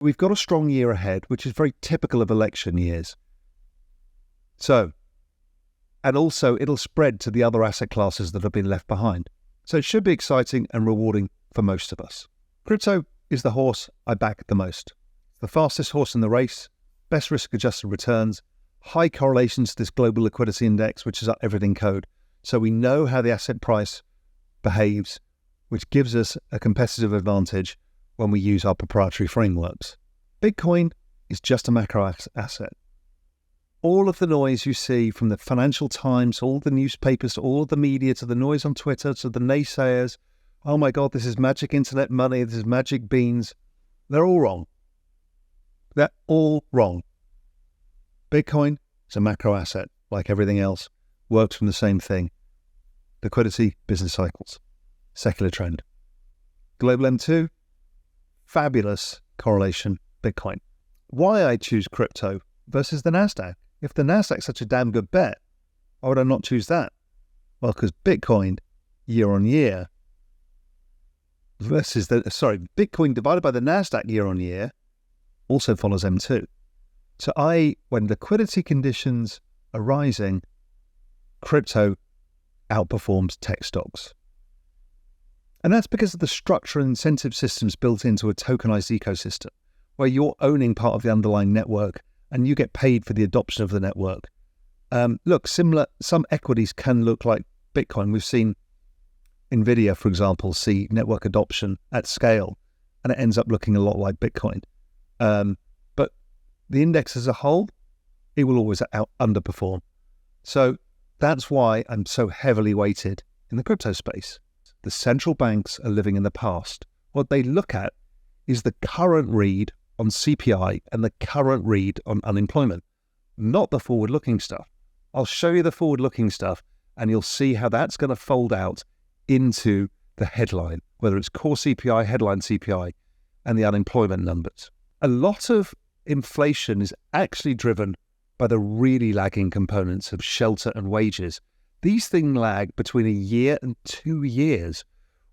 We've got a strong year ahead, which is very typical of election years. So, and also it'll spread to the other asset classes that have been left behind. So it should be exciting and rewarding for most of us. Crypto is the horse I back the most. The fastest horse in the race, best risk-adjusted returns, high correlations to this global liquidity index, which is our everything code. So we know how the asset price behaves, which gives us a competitive advantage when we use our proprietary frameworks. Bitcoin is just a macro asset. All of the noise you see from the Financial Times, all the newspapers, all of the media, to the noise on Twitter, to the naysayers, oh my God, this is magic internet money, this is magic beans, they're all wrong. They're all wrong. Bitcoin is a macro asset, like everything else, works from the same thing. Liquidity, business cycles, secular trend. Global M2, fabulous correlation, Bitcoin. Why I choose crypto versus the NASDAQ? If the NASDAQ's such a damn good bet, why would I not choose that? Well, because Bitcoin year on year Bitcoin divided by the NASDAQ year on year also follows M2. So when liquidity conditions are rising, crypto outperforms tech stocks. And that's because of the structure and incentive systems built into a tokenized ecosystem, where you're owning part of the underlying network and you get paid for the adoption of the network. Some equities can look like Bitcoin. We've seen NVIDIA, for example, see network adoption at scale, and it ends up looking a lot like Bitcoin. But the index as a whole, it will always underperform. So that's why I'm so heavily weighted in the crypto space. The central banks are living in the past. What they look at is the current read on CPI and the current read on unemployment, not the forward-looking stuff. I'll show you the forward-looking stuff and you'll see how that's going to fold out into the headline, whether it's core CPI, headline CPI, and the unemployment numbers. A lot of inflation is actually driven by the really lagging components of shelter and wages. These things lag between a year and 2 years,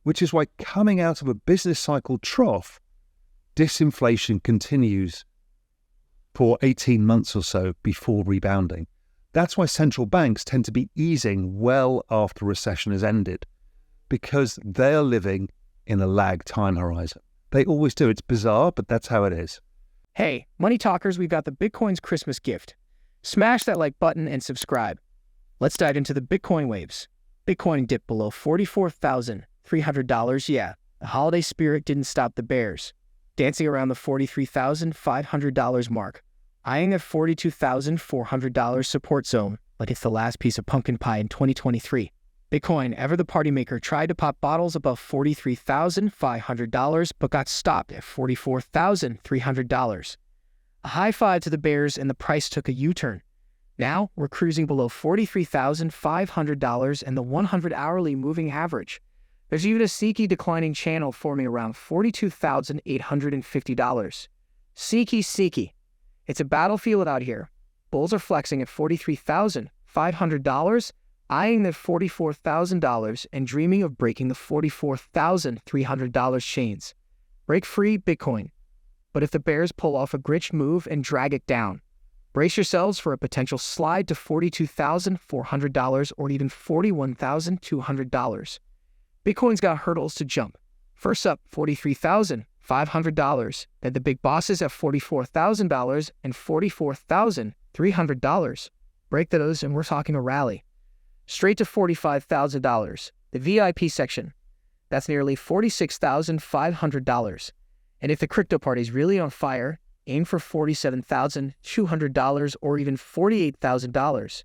which is why coming out of a business cycle trough, disinflation continues for 18 months or so before rebounding. That's why central banks tend to be easing well after recession has ended, because they're living in a lag time horizon. They always do. It's bizarre, but that's how it is. Hey, Money Talkers, we've got the Bitcoin's Christmas gift. Smash that like button and subscribe. Let's dive into the Bitcoin waves. Bitcoin dipped below $44,300. Yeah, the holiday spirit didn't stop the bears, dancing around the $43,500 mark, eyeing a $42,400 support zone like it's the last piece of pumpkin pie in 2023. Bitcoin, ever the party maker, tried to pop bottles above $43,500 but got stopped at $44,300. A high five to the bears and the price took a U-turn. Now we're cruising below $43,500 and the 100-hourly moving average. There's even a sneaky declining channel forming around $42,850. Sneaky. It's a battlefield out here. Bulls are flexing at $43,500, eyeing the $44,000 and dreaming of breaking the $44,300 chains. Break free, Bitcoin. But if the bears pull off a glitch move and drag it down, brace yourselves for a potential slide to $42,400 or even $41,200. Bitcoin's got hurdles to jump. First up, $43,500. Then the big bosses at $44,000 and $44,300. Break those and we're talking a rally. Straight to $45,000, the VIP section. That's nearly $46,500. And if the crypto party's really on fire, aim for $47,200 or even $48,000.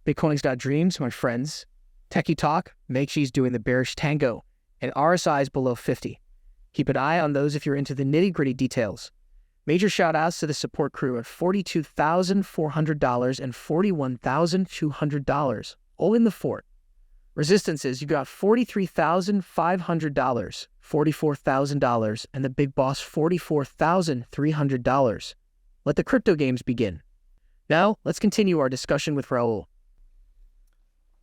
Bitcoin's got dreams, my friends. Techie talk, make she's doing the bearish tango, and RSI is below 50. Keep an eye on those if you're into the nitty-gritty details. Major shout-outs to the support crew at $42,400 and $41,200, all in the fort. Resistances, you got $43,500, $44,000, and the big boss $44,300. Let the crypto games begin. Now, let's continue our discussion with Raoul.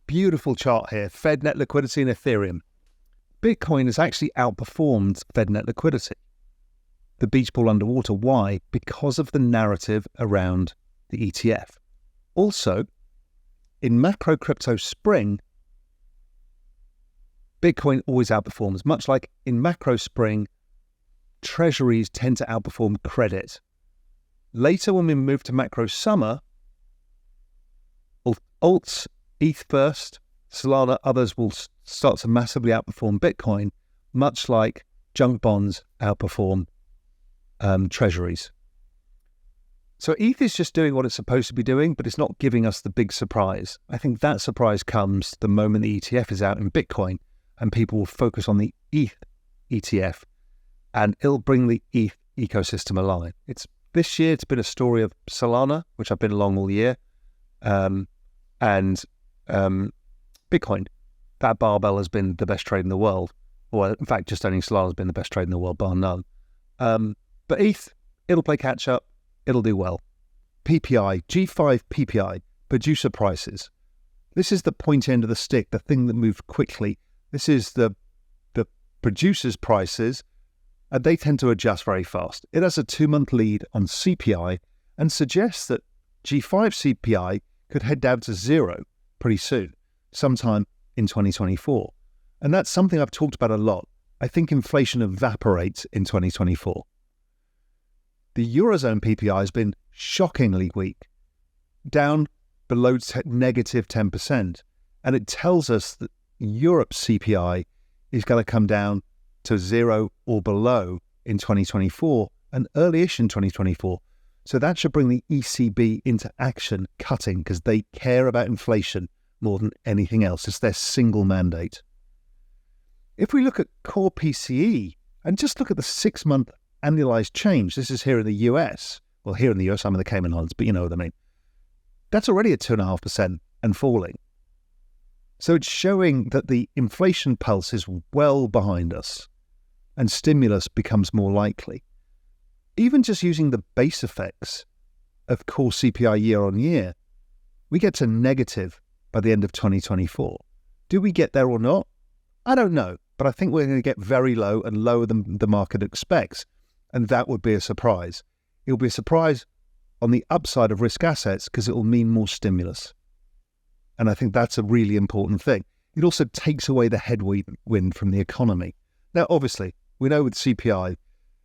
Beautiful chart here, Fed net liquidity and Ethereum. Bitcoin has actually outperformed Fed net liquidity. the beach ball underwater. Why? Because of the narrative around the ETF. Also, in macro crypto spring, Bitcoin always outperforms. Much like in macro spring, treasuries tend to outperform credit. Later, when we move to macro summer, alts, ETH first, Solana, others will start to massively outperform Bitcoin, much like junk bonds outperform treasuries. So ETH is just doing what it's supposed to be doing, but it's not giving us the big surprise. I think that surprise comes the moment the ETF is out in Bitcoin, and people will focus on the ETH ETF, and it'll bring the ETH ecosystem alive. This year, it's been a story of Solana, which I've been along all year, and Bitcoin. That barbell has been the best trade in the world. Well, in fact, just owning Solana has been the best trade in the world, bar none. But ETH, it'll play catch up. It'll do well. PPI, G5 PPI, producer prices. This is the pointy end of the stick, the thing that moved quickly. This is the producers' prices, and they tend to adjust very fast. It has a 2-month lead on CPI and suggests that G5 CPI could head down to 0 pretty soon, sometime in 2024. And that's something I've talked about a lot. I think inflation evaporates in 2024. The Eurozone PPI has been shockingly weak, down below negative 10%. And it tells us that Europe's CPI is going to come down to 0 or below in 2024 and early-ish in 2024. So that should bring the ECB into action, cutting, because they care about inflation more than anything else. It's their single mandate. If we look at core PCE and just look at the 6-month annualized change, this is here in the US. Well, here in the US, I'm in the Cayman Islands, but you know what I mean. That's already at 2.5% and falling. So it's showing that the inflation pulse is well behind us and stimulus becomes more likely. Even just using the base effects of core CPI year on year, we get to negative by the end of 2024. Do we get there or not? I don't know, but I think we're going to get very low and lower than the market expects. And that would be a surprise. It will be a surprise on the upside of risk assets because it will mean more stimulus. And I think that's a really important thing. It also takes away the headwind from the economy. Now, obviously, we know with CPI,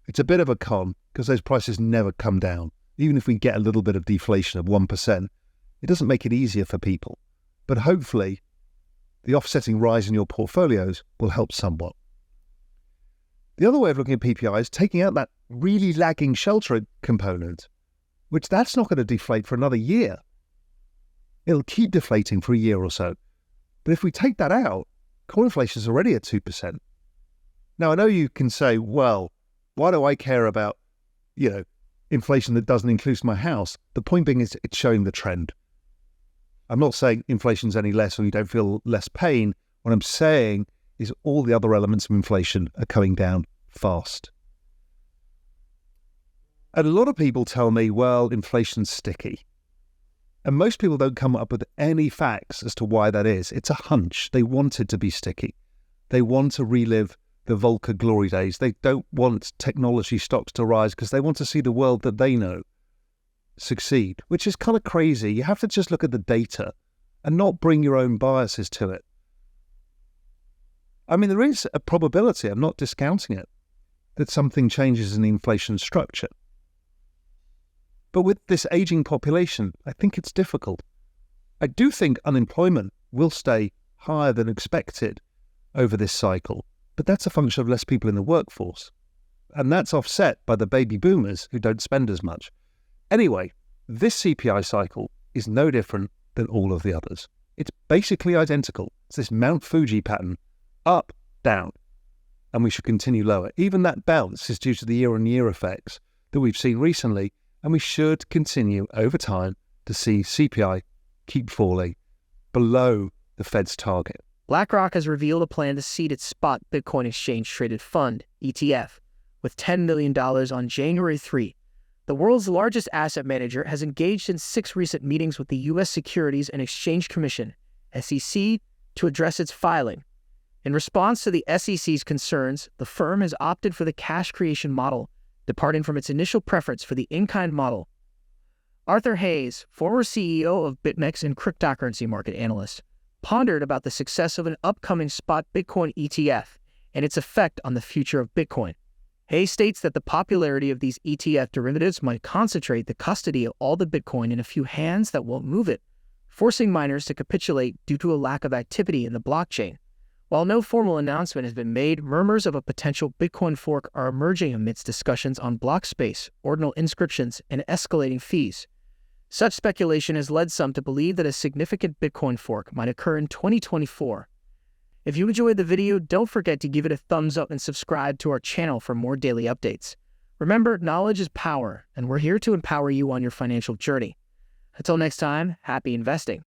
it's a bit of a con because those prices never come down. Even if we get a little bit of deflation of 1%, it doesn't make it easier for people. But hopefully, the offsetting rise in your portfolios will help somewhat. The other way of looking at PPI is taking out that really lagging shelter component, which that's not going to deflate for another year. It'll keep deflating for a year or so. But if we take that out, core inflation is already at 2%. Now, I know you can say, well, why do I care about, inflation that doesn't include my house? The point being is it's showing the trend. I'm not saying inflation's any less or you don't feel less pain. What I'm saying is all the other elements of inflation are coming down fast. And a lot of people tell me, well, inflation's sticky. And most people don't come up with any facts as to why that is. It's a hunch. They want it to be sticky. They want to relive the Volcker glory days. They don't want technology stocks to rise because they want to see the world that they know succeed, which is kind of crazy. You have to just look at the data and not bring your own biases to it. I mean, there is a probability, I'm not discounting it, that something changes in the inflation structure. But with this aging population, I think it's difficult. I do think unemployment will stay higher than expected over this cycle, but that's a function of less people in the workforce. And that's offset by the baby boomers who don't spend as much. Anyway, this CPI cycle is no different than all of the others. It's basically identical. It's this Mount Fuji pattern, up, down, and we should continue lower. Even that bounce is due to the year-on-year effects that we've seen recently, and we should continue over time to see CPI keep falling below the Fed's target. BlackRock has revealed a plan to seed its spot Bitcoin exchange-traded fund, ETF, with $10 million on January 3. The world's largest asset manager has engaged in 6 recent meetings with the U.S. Securities and Exchange Commission, SEC, to address its filing. In response to the SEC's concerns, the firm has opted for the cash creation model departing from its initial preference for the in-kind model. Arthur Hayes, former CEO of BitMEX and cryptocurrency market analyst, pondered about the success of an upcoming spot Bitcoin ETF and its effect on the future of Bitcoin. Hayes states that the popularity of these ETF derivatives might concentrate the custody of all the Bitcoin in a few hands that won't move it, forcing miners to capitulate due to a lack of activity in the blockchain. While no formal announcement has been made, murmurs of a potential Bitcoin fork are emerging amidst discussions on block space, ordinal inscriptions, and escalating fees. Such speculation has led some to believe that a significant Bitcoin fork might occur in 2024. If you enjoyed the video, don't forget to give it a thumbs up and subscribe to our channel for more daily updates. Remember, knowledge is power, and we're here to empower you on your financial journey. Until next time, happy investing.